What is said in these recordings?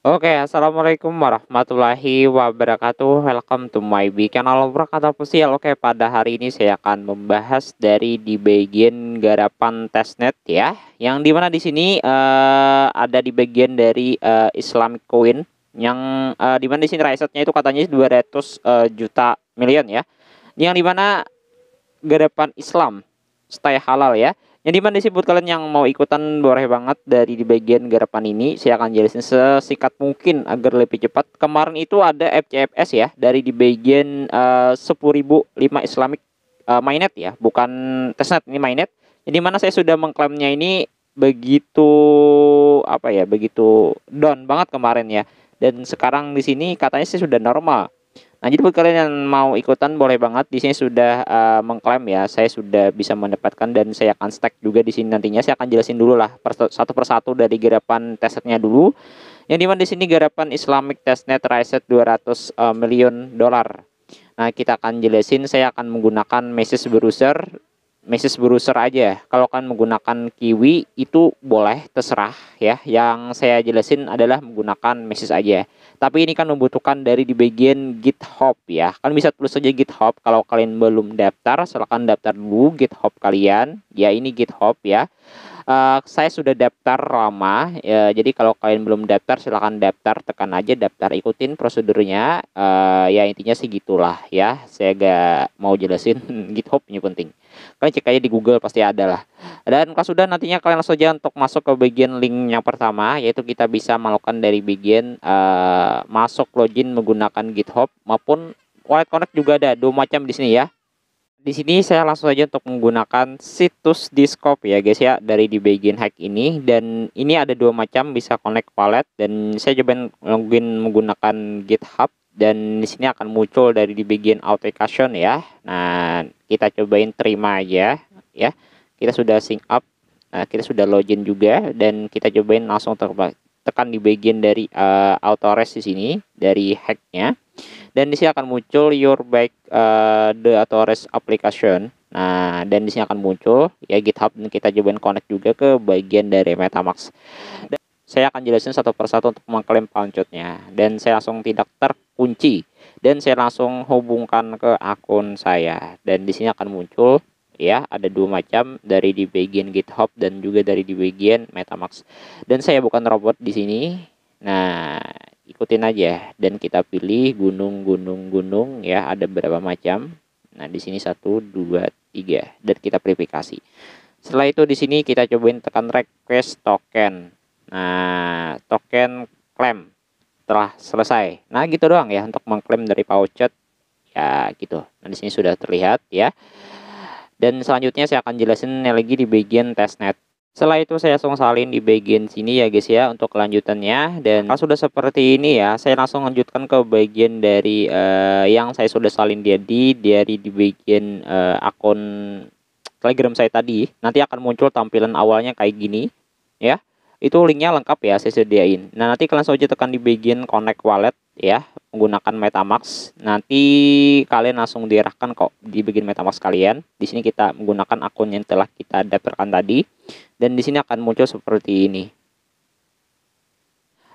Oke, assalamualaikum warahmatullahi wabarakatuh. Welcome to my B channel Kata Pusial. Oke, pada hari ini saya akan membahas dari di bagian garapan testnet ya, yang dimana di sini ada di bagian dari Islamic Coin, yang dimana di sini risetnya itu katanya 200 juta million ya, yang dimana garapan Islam stay halal ya. Yang dimana disebut kalian yang mau ikutan boleh banget dari di bagian garapan ini. Saya akan jelasin sesingkat mungkin agar lebih cepat. Kemarin itu ada FCFS ya dari di bagian 10.005 Islamic mainnet ya, bukan testnet, ini mainnet. Jadi mana saya sudah mengklaimnya ini begitu apa ya, begitu down banget kemarin ya. Dan sekarang di sini katanya sih sudah normal. Nah, jadi buat kalian yang mau ikutan boleh banget. Di sini sudah mengklaim ya, saya sudah bisa mendapatkan dan saya akan stake juga di sini nantinya. Saya akan jelasin dulu lah satu persatu dari garapan testnetnya dulu. Yang dimana di sini garapan Islamic Testnet Reset 200 million dollar. Nah, kita akan jelasin. Saya akan menggunakan message browser aja. Kalau kalian menggunakan Kiwi itu boleh, terserah ya. Yang saya jelasin adalah menggunakan message aja. Tapi ini kan membutuhkan dari di bagian GitHub ya. Kalian bisa tulis saja GitHub. Kalau kalian belum daftar, silahkan daftar dulu GitHub kalian. Ya, ini GitHub ya. Saya sudah daftar lama ya, jadi kalau kalian belum daftar silahkan daftar, tekan aja daftar, ikutin prosedurnya. Ya intinya sih gitulah ya, saya gak mau jelasin. GitHub ini penting, kalian cek aja di Google pasti ada lah. Dan kalau sudah, nantinya kalian langsung aja untuk masuk ke bagian link yang pertama, yaitu kita bisa melakukan dari bagian masuk login menggunakan GitHub maupun Wallet Connect. Juga ada dua macam di sini ya. Di sini saya langsung saja untuk menggunakan situs Discord ya guys ya, dari di bagian hack ini. Dan ini ada dua macam, bisa connect wallet, dan saya coba login menggunakan GitHub. Dan di sini akan muncul dari di bagian authentication ya. Nah, kita cobain terima aja ya. Kita sudah sync up. Nah, kita sudah login juga, dan kita cobain langsung tekan di bagian dari authorize di sini dari hacknya. Dan di sini akan muncul your back the authorized application. Nah, dan di sini akan muncul ya GitHub, dan kita cobain connect juga ke bagian dari MetaMask. Dan saya akan jelasin satu persatu untuk mengklaim pounchetnya, dan saya langsung tidak terkunci, dan saya langsung hubungkan ke akun saya. Dan di sini akan muncul ya, ada dua macam, dari di bagian GitHub dan juga dari di bagian MetaMask. Dan saya bukan robot di sini. Nah, ikutin aja, dan kita pilih gunung ya, ada berapa macam. Nah, di sini 1 2 3, dan kita verifikasi. Setelah itu di sini kita cobain tekan request token. Nah, token claim telah selesai. Nah, gitu doang ya untuk mengklaim dari pouchet ya gitu. Nah, di sini sudah terlihat ya. Dan selanjutnya saya akan jelasin lagi di bagian testnet. Setelah itu saya langsung salin di bagian sini ya guys ya untuk kelanjutannya. Dan kalau sudah seperti ini ya, saya langsung lanjutkan ke bagian dari yang saya sudah salin dari di bagian akun Telegram saya tadi. Nanti akan muncul tampilan awalnya kayak gini ya. Itu linknya lengkap ya, saya sediain. Nah, nanti kalian saja tekan di bagian connect wallet ya, menggunakan MetaMask. Nanti kalian langsung diarahkan kok di bagian MetaMask kalian. Di sini kita menggunakan akun yang telah kita daftarkan tadi, dan di sini akan muncul seperti ini.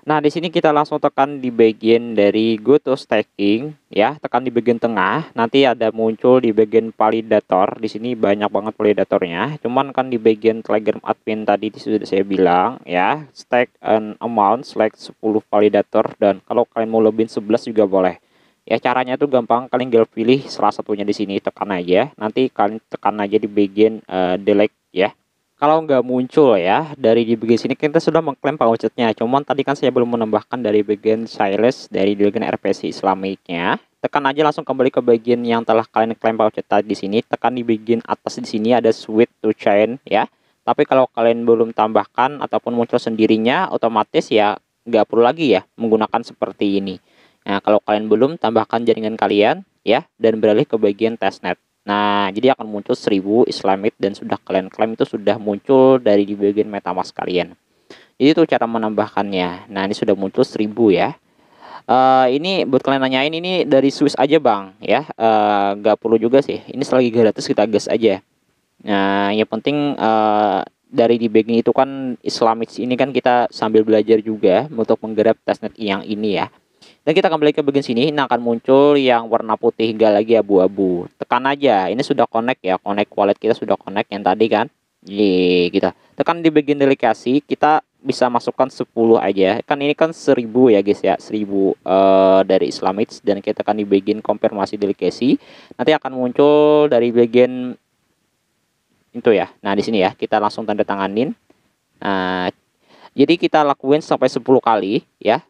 Nah, di sini kita langsung tekan di bagian dari go to staking ya, tekan di bagian tengah. Nanti ada muncul di bagian validator. Di sini banyak banget validatornya. Cuman kan di bagian Telegram admin tadi sudah saya bilang ya, stake an amount select 10 validator, dan kalau kalian mau lebihin 11 juga boleh. Ya, caranya tuh gampang, kalian tinggal pilih salah satunya di sini, tekan aja. Nanti kalian tekan aja di bagian delete ya. Kalau nggak muncul ya dari di bagian sini, kita sudah mengklaim pouchetnya. Cuman tadi kan saya belum menambahkan dari bagian Silas, dari bagian RPC Islamicnya. Tekan aja langsung kembali ke bagian yang telah kalian klaim pouchet tadi di sini. Tekan di bagian atas di sini ada switch to chain ya. Tapi kalau kalian belum tambahkan ataupun muncul sendirinya, otomatis ya nggak perlu lagi ya menggunakan seperti ini. Nah, kalau kalian belum, tambahkan jaringan kalian ya, dan beralih ke bagian testnet. Nah, jadi akan muncul 1000 Islamic, dan sudah kalian klaim itu sudah muncul dari di bagian MetaMask kalian. Jadi itu cara menambahkannya. Nah, ini sudah muncul 1000 ya. Ini buat kalian nanyain, ini dari Swiss aja bang ya. Nggak perlu juga sih. Ini selagi gratis kita gas aja. Nah, yang penting dari di bagian itu kan Islamic ini kan kita sambil belajar juga untuk menggarap testnet yang ini ya. Dan kita kembali ke bagian sini, ini akan muncul yang warna putih enggak lagi abu-abu. Tekan aja, ini sudah connect ya, connect wallet kita sudah connect yang tadi kan. Jadi kita tekan di bagian delegasi, kita bisa masukkan 10 aja. Kan ini kan 1000 ya guys ya, 1000 dari Islamic, dan kita tekan di bagian konfirmasi delegasi. Nanti akan muncul dari bagian itu ya. Nah, di sini ya, kita langsung tanda tanganin. Nah, jadi kita lakuin sampai 10 kali ya.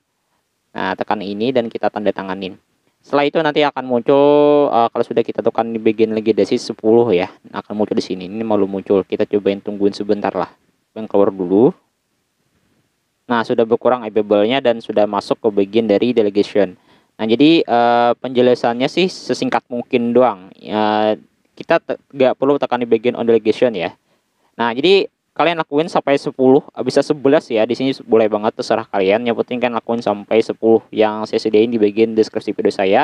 Nah, tekan ini dan kita tanda tanganin. Setelah itu nanti akan muncul kalau sudah kita tekan di bagian legidasi 10 ya, akan muncul di sini. Ini malu muncul. Kita cobain tungguin sebentar lah. Bang keluar dulu. Nah, sudah berkurang available-nya dan sudah masuk ke bagian dari delegation. Nah, jadi penjelasannya sih sesingkat mungkin doang. Kita nggak perlu tekan di bagian on delegation ya. Nah, jadi kalian lakuin sampai 10, bisa 11 ya. Di sini boleh banget, terserah kalian. Yang penting kan lakuin sampai 10 yang saya sediain di bagian deskripsi video saya.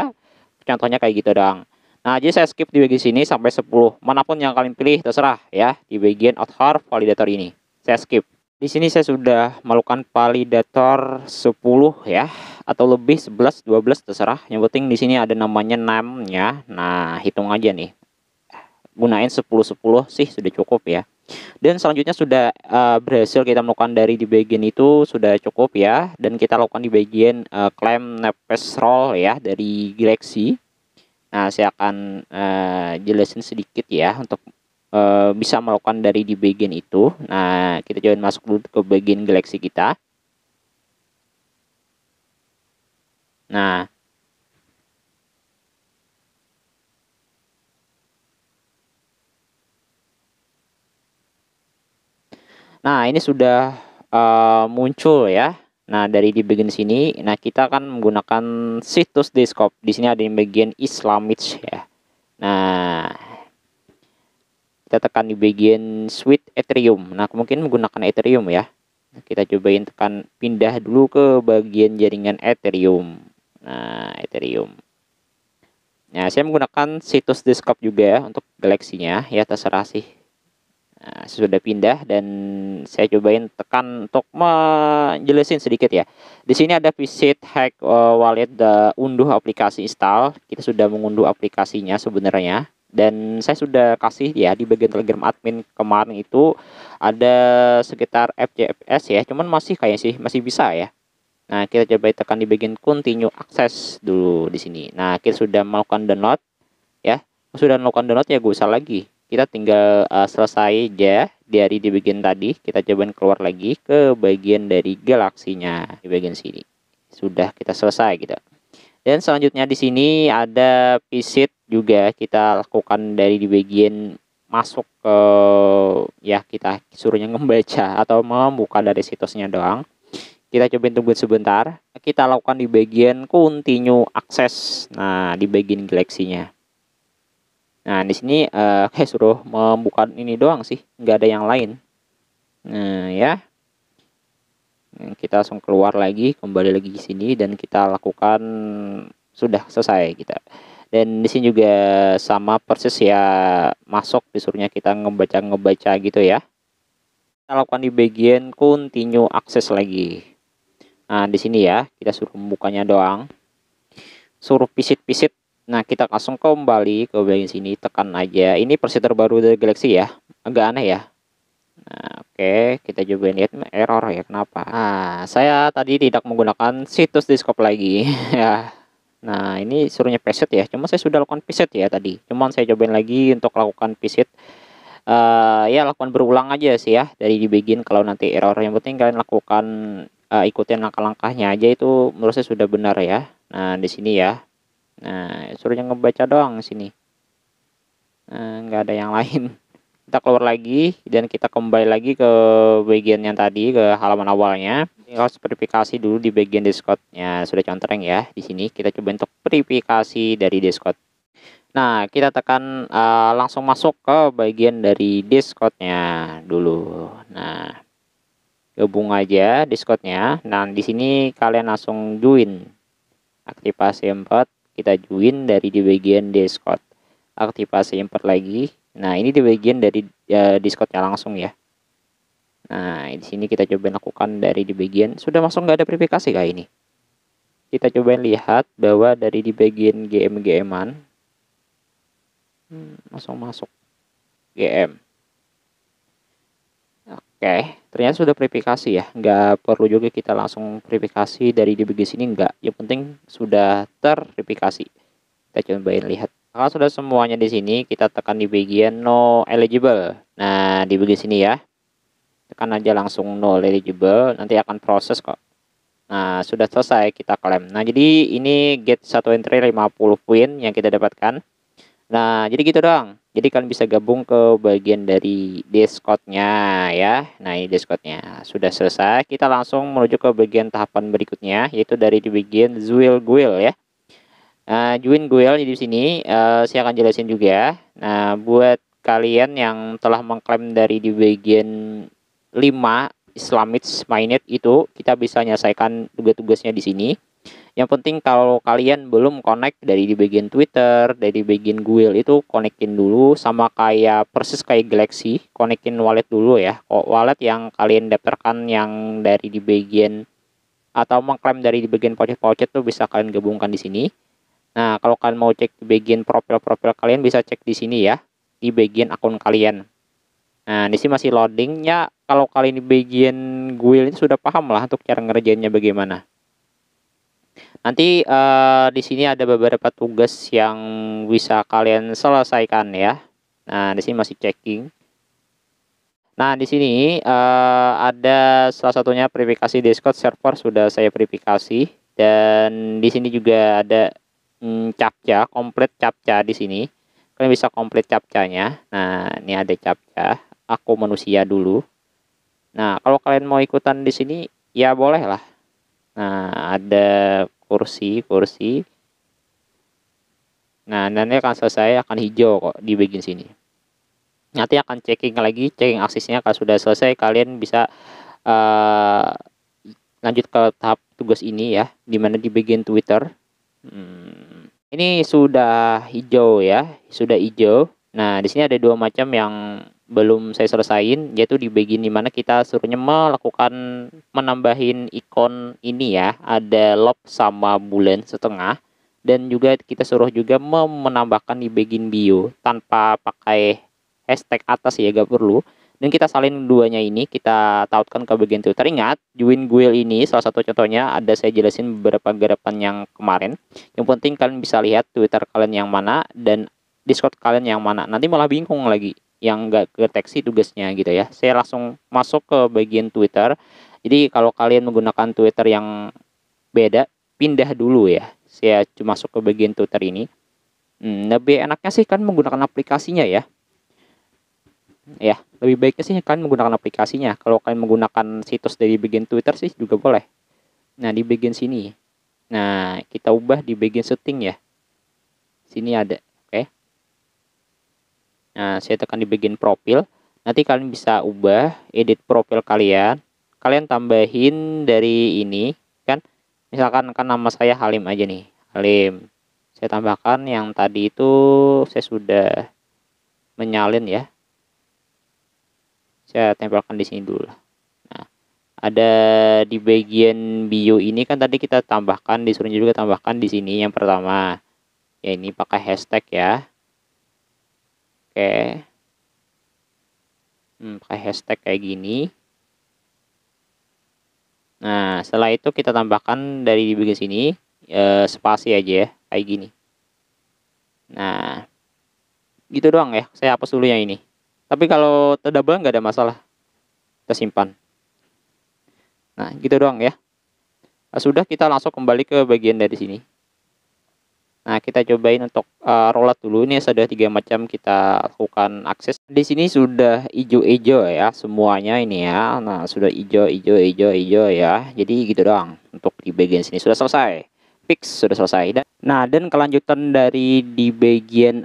Contohnya kayak gitu dong. Nah, jadi saya skip di bagian sini sampai 10. Manapun yang kalian pilih terserah ya di bagian author validator ini. Saya skip. Di sini saya sudah melakukan validator 10 ya, atau lebih 11, 12 terserah. Yang penting di sini ada namanya name-nya. Nah, hitung aja nih. Gunain 10-10 sih sudah cukup ya. Dan selanjutnya sudah berhasil kita melakukan dari di bagian itu sudah cukup ya, dan kita lakukan di bagian claim Nepes roll ya dari Galaxy. Nah, saya akan jelasin sedikit ya untuk bisa melakukan dari di bagian itu. Nah, kita coba masuk dulu ke bagian Galaxy kita. Nah, ini sudah muncul ya. Nah, dari di bagian sini, nah kita akan menggunakan situs Discord. Di sini ada yang bagian Islamic ya. Nah, kita tekan di bagian Switch Ethereum. Nah, mungkin menggunakan Ethereum ya. Kita cobain tekan pindah dulu ke bagian jaringan Ethereum. Nah, Ethereum. Nah, saya menggunakan situs Discord juga ya untuk Galaxy-nya ya, terserah sih. Nah, sudah pindah dan saya cobain tekan untuk menjelasin sedikit ya. Di sini ada visit hack wallet, unduh aplikasi install. Kita sudah mengunduh aplikasinya sebenarnya, dan saya sudah kasih ya di bagian Telegram admin kemarin itu ada sekitar FJFS ya, cuman masih kayak sih masih bisa ya. Nah, kita coba tekan di bagian continue akses dulu di sini. Nah, kita sudah melakukan download ya. Sudah melakukan download ya, gak usah lagi. Kita tinggal selesai aja dari di bagian tadi. Kita cobain keluar lagi ke bagian dari galaksinya di bagian sini. Sudah kita selesai gitu. Dan selanjutnya di sini ada visit juga, kita lakukan dari di bagian masuk ke ya, kita suruhnya membaca atau membuka dari situsnya doang. Kita coba tunggu sebentar. Kita lakukan di bagian continue akses. Nah, di bagian galaksinya. Nah, di sini kayak suruh membuka ini doang sih, nggak ada yang lain. Nah, ya. Kita langsung keluar lagi, kembali lagi di sini dan kita lakukan sudah selesai kita. Dan di sini juga sama persis ya, masuk disuruhnya kita ngebaca gitu ya. Kita lakukan di bagian continue akses lagi. Nah, di sini ya, kita suruh membukanya doang. Suruh visit. Nah, kita langsung kembali ke bagian sini, tekan aja. Ini versi terbaru dari Galaxy ya. Agak aneh ya. Nah, oke, kita coba lihat error ya, kenapa. Nah, saya tadi tidak menggunakan situs Discord lagi ya. Nah, ini suruhnya visit ya. Cuma saya sudah lakukan visit ya tadi. Cuman saya cobain lagi untuk lakukan visit. Ya, lakukan berulang aja sih ya dari di bagian. Kalau nanti error, yang penting kalian lakukan ikutin langkah-langkahnya aja, itu menurut saya sudah benar ya. Nah, di sini ya. Nah, suruhnya ngebaca doang sini. Nggak ada yang lain. Kita keluar lagi dan kita kembali lagi ke bagian yang tadi, ke halaman awalnya. Harus verifikasi dulu di bagian Discord-nya. Sudah contreng ya. Di sini kita coba untuk verifikasi dari Discord. Nah, kita tekan langsung masuk ke bagian dari Discord-nya dulu. Nah, gabung aja Discord-nya. Nah, di sini kalian langsung join. Aktivasi 4. Kita join dari di bagian Discord. Aktivasi 4 lagi. Nah, ini di bagian dari Discord-nya langsung ya. Nah, di sini kita coba lakukan dari di bagian sudah masuk nggak ada verifikasi kayak ini. Kita coba lihat bahwa dari di bagian GM-an langsung masuk GM. Oke, ternyata sudah verifikasi ya. Nggak perlu juga kita langsung verifikasi dari di bagian sini, nggak. Yang penting sudah terverifikasi. Kita cobain lihat. Kalau sudah semuanya di sini, kita tekan di bagian no eligible. Nah, di bagian sini ya. Tekan aja langsung no eligible, nanti akan proses kok. Nah, sudah selesai kita klaim. Nah, jadi ini get 1 entry 50 poin yang kita dapatkan. Nah, jadi gitu doang. Jadi kalian bisa gabung ke bagian dari Discord-nya ya. Nah, ini Discord-nya. Sudah selesai. Kita langsung menuju ke bagian tahapan berikutnya, yaitu dari di bagian Zuil Guild ya. Nah, join Guild di sini saya akan jelasin juga. Nah, buat kalian yang telah mengklaim dari di bagian 5 Islamic Mainnet itu, kita bisa menyelesaikan tugas-tugasnya di sini. Yang penting kalau kalian belum connect dari di bagian Twitter, dari bagian Google itu connectin dulu, sama kayak persis kayak Galaxy, connectin wallet dulu ya. Wallet yang kalian daftarkan yang dari di bagian atau mengklaim dari di bagian pouchet-pouchet tuh bisa kalian gabungkan di sini. Nah, kalau kalian mau cek di bagian profil-profil kalian bisa cek di sini ya, di bagian akun kalian. Nah, di sini masih loadingnya. Kalau kalian di bagian Google itu sudah paham lah untuk cara ngerjainnya bagaimana. Nanti di sini ada beberapa tugas yang bisa kalian selesaikan ya. Nah, di sini masih checking. Nah, di sini ada salah satunya verifikasi Discord server sudah saya verifikasi, dan di sini juga ada captcha, komplit captcha di sini. Kalian bisa komplit captchanya. Nah, ini ada captcha. Aku manusia dulu. Nah, kalau kalian mau ikutan di sini ya boleh lah. Nah, ada kursi. Nah, nanti akan selesai, akan hijau kok di bagian sini. Nanti akan checking lagi, checking aksesnya. Kalau sudah selesai, kalian bisa lanjut ke tahap tugas ini ya, dimana di bagian Twitter. Ini sudah hijau ya, sudah hijau. Nah, di sini ada dua macam yang belum saya selesain, yaitu di bagian dimana kita suruhnya melakukan menambahin ikon ini ya, ada lob sama bulan setengah, dan juga kita suruh juga menambahkan di bagian bio tanpa pakai hashtag atas ya, gak perlu. Dan kita salin duanya ini, kita tautkan ke bagian Twitter. Ingat, join Guild ini salah satu contohnya, ada saya jelasin beberapa garapan yang kemarin. Yang penting kalian bisa lihat Twitter kalian yang mana dan Discord kalian yang mana. Nanti malah bingung lagi yang nggak kedeteksi tugasnya gitu ya. Saya langsung masuk ke bagian Twitter. Jadi kalau kalian menggunakan Twitter yang beda, pindah dulu ya. Saya cuma masuk ke bagian Twitter ini. Lebih enaknya sih kan menggunakan aplikasinya ya. Ya, lebih baiknya sih kalian menggunakan aplikasinya. Kalau kalian menggunakan situs dari bagian Twitter sih juga boleh. Nah, di bagian sini. Nah, kita ubah di bagian setting ya. Sini ada, oke. Nah, saya tekan di bagian profil. Nanti kalian bisa ubah, edit profil kalian. Kalian tambahin dari ini, kan. Misalkan kan nama saya Halim aja nih. Halim. Saya tambahkan yang tadi itu saya sudah menyalin ya. Saya tempelkan di sini dulu. Nah, ada di bagian bio ini kan tadi kita tambahkan, disuruh juga tambahkan di sini yang pertama. Ya, ini pakai hashtag ya. Oke. Pakai hashtag kayak gini. Nah, setelah itu kita tambahkan dari di bagian sini spasi aja ya, kayak gini. Nah, gitu doang ya. Saya hapus dulu yang ini. Tapi kalau double nggak ada masalah, kita simpan. Nah, gitu doang ya. Nah, sudah, kita langsung kembali ke bagian dari sini. Nah, kita cobain untuk rollout dulu. Ini sudah 3 macam kita lakukan akses. Di sini sudah hijau-hijau ya semuanya ini ya. Nah, sudah hijau ya. Jadi gitu doang. Untuk di bagian sini sudah selesai. Fix sudah selesai. Dan kelanjutan dari di bagian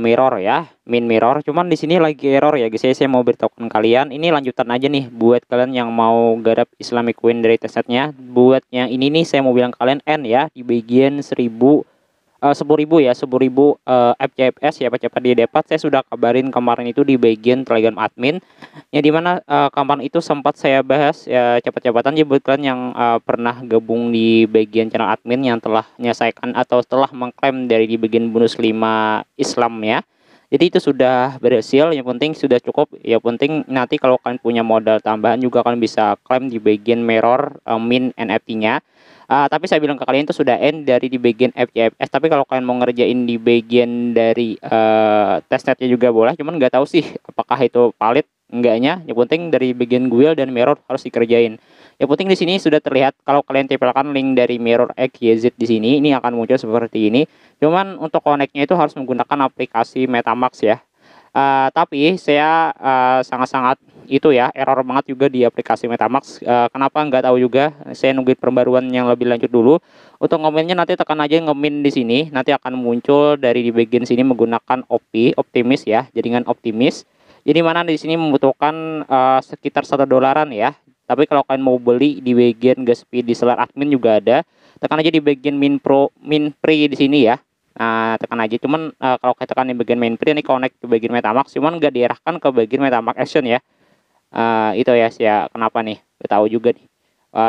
mirror ya, min mirror. Cuman di sini lagi error ya guys. Saya mau beritahukan kalian, ini lanjutan aja nih buat kalian yang mau garap Islamic Coin dari testnetnya. Buat yang ini nih saya mau bilang kalian N ya, di bagian 1000 10.000 ya, 10.000 FCFS ya, cepat didapat. Saya sudah kabarin kemarin itu di bagian Telegram admin, yang dimana kemarin itu sempat saya bahas ya cepat-cepatan ya buat kalian yang pernah gabung di bagian channel admin yang telah menyelesaikan atau telah mengklaim dari di bagian bonus 5 Islam ya. Jadi itu sudah berhasil, yang penting sudah cukup. Yang penting nanti kalau kalian punya modal tambahan juga kalian bisa klaim di bagian mirror min NFT-nya. Tapi saya bilang ke kalian itu sudah end dari di bagian FCFS. Tapi kalau kalian mau ngerjain di bagian dari testnetnya juga boleh. Cuman nggak tahu sih apakah itu valid enggaknya. Yang penting dari bagian Guild dan Mirror harus dikerjain. Yang penting di sini sudah terlihat kalau kalian tempelkan link dari Mirror XYZ di sini, ini akan muncul seperti ini. Cuman untuk connect-nya itu harus menggunakan aplikasi MetaMask ya. Tapi saya sangat-sangat itu ya error banget juga di aplikasi MetaMask. Kenapa nggak tahu juga. Saya nungguin perbaruan yang lebih lanjut dulu. Untuk ngominnya nanti tekan aja ngomin di sini. Nanti akan muncul dari di bagian sini menggunakan Optimis ya, jaringan Optimis. Jadi mana di sini membutuhkan sekitar $1 ya. Tapi kalau kalian mau beli di bagian Gaspi di seller admin juga ada. Tekan aja di bagian min free di sini ya. Nah, tekan aja. Cuman kalau kita tekan di bagian main free ini connect ke bagian MetaMask, cuman nggak diarahkan ke bagian MetaMask Action ya. Itu ya, kenapa nih? Gak tahu juga nih.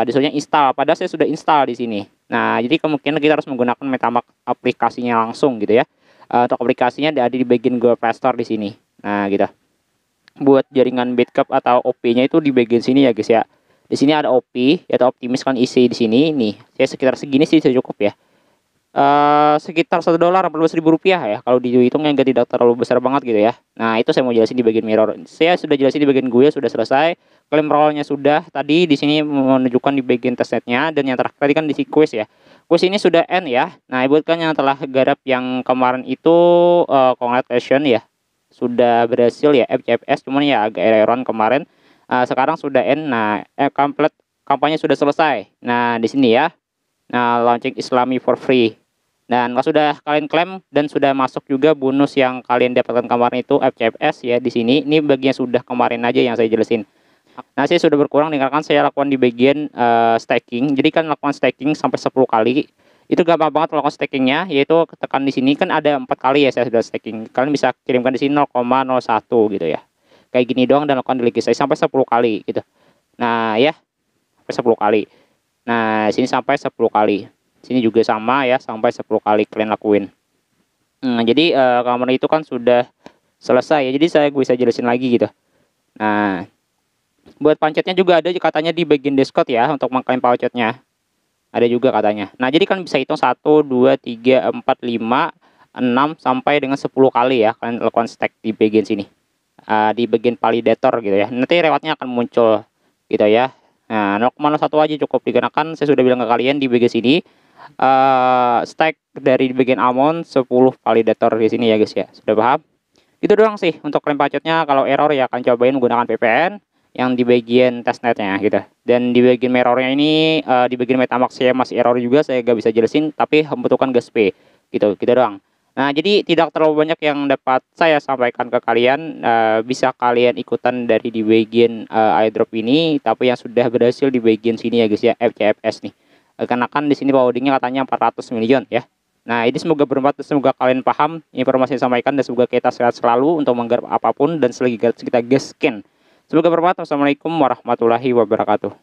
Disuruhnya install, padahal saya sudah install di sini. Nah, jadi kemungkinan kita harus menggunakan MetaMask aplikasinya langsung gitu ya. Untuk aplikasinya ada di bagian Google Play Store di sini. Nah, gitu. Buat jaringan Bitcup atau OP-nya itu di bagian sini ya guys ya. Di sini ada OP atau Optimis kan isi di sini nih. Saya sekitar segini sih sudah cukup ya. Sekitar $1 Rp14.000 ya kalau dihitung yang tidak terlalu besar banget gitu ya. Nah itu saya mau jelasin di bagian mirror. Saya sudah jelasin di bagian gue sudah selesai. Claim rollnya sudah tadi di sini menunjukkan di bagian testnetnya, dan yang terakhir tadi kan di si quiz ya. Quiz ini sudah end ya. Nah buat kalian yang telah garap yang kemarin itu congratulations ya, sudah berhasil ya FCFS, cuman ya agak erroran kemarin. Sekarang sudah end. Nah complete kampanye sudah selesai. Nah di sini ya. Nah launching Islami for free. Dan kalau sudah kalian klaim dan sudah masuk juga bonus yang kalian dapatkan kemarin itu FCFS ya di sini. Ini bagian sudah kemarin aja yang saya jelasin. Nah, saya sudah berkurang dikarenakan saya lakukan di bagian staking. Jadi kan lakukan staking sampai 10 kali. Itu gampang banget melakukan stakingnya, yaitu tekan di sini kan ada 4 kali ya saya sudah staking. Kalian bisa kirimkan di sini 0,01 gitu ya. Kayak gini doang dan lakukan delegasi saya sampai 10 kali gitu. Nah, ya. Sampai 10 kali. Nah, sini sampai 10 kali. Sini juga sama ya, sampai 10 kali kalian lakuin. Jadi kamar itu kan sudah selesai ya. Jadi saya bisa jelasin lagi gitu. Nah, buat pancetnya juga ada katanya di bagian Discord ya untuk mengklaim pancetnya. Ada juga katanya. Nah, jadi kan bisa hitung 1 2 3 4 5 6 sampai dengan 10 kali ya kalian lakukan stack di bagian sini. Di bagian validator gitu ya. Nanti rewardnya akan muncul gitu ya. Nah, 0,01 aja cukup dikenakan. Saya sudah bilang ke kalian di bagian sini. Stack dari bagian Amon 10 validator di sini ya guys ya. Sudah paham? Itu doang sih untuk klaim pancetnya. Kalau error ya akan cobain menggunakan VPN yang di bagian testnetnya gitu. Dan di bagian mirrornya ini di bagian MetaMask saya masih error juga, saya gak bisa jelasin, tapi membutuhkan gas P gitu doang. Nah, jadi tidak terlalu banyak yang dapat saya sampaikan ke kalian. Bisa kalian ikutan dari di bagian airdrop ini, tapi yang sudah berhasil di bagian sini ya guys ya, FCFS nih. Karena kan di sini loadingnya katanya 400 million ya. Nah, ini semoga bermanfaat, semoga kalian paham informasi yang disampaikan, dan semoga kita sehat selalu untuk menggarap apapun dan selagi kita gaskin. Semoga bermanfaat. Wassalamualaikum warahmatullahi wabarakatuh.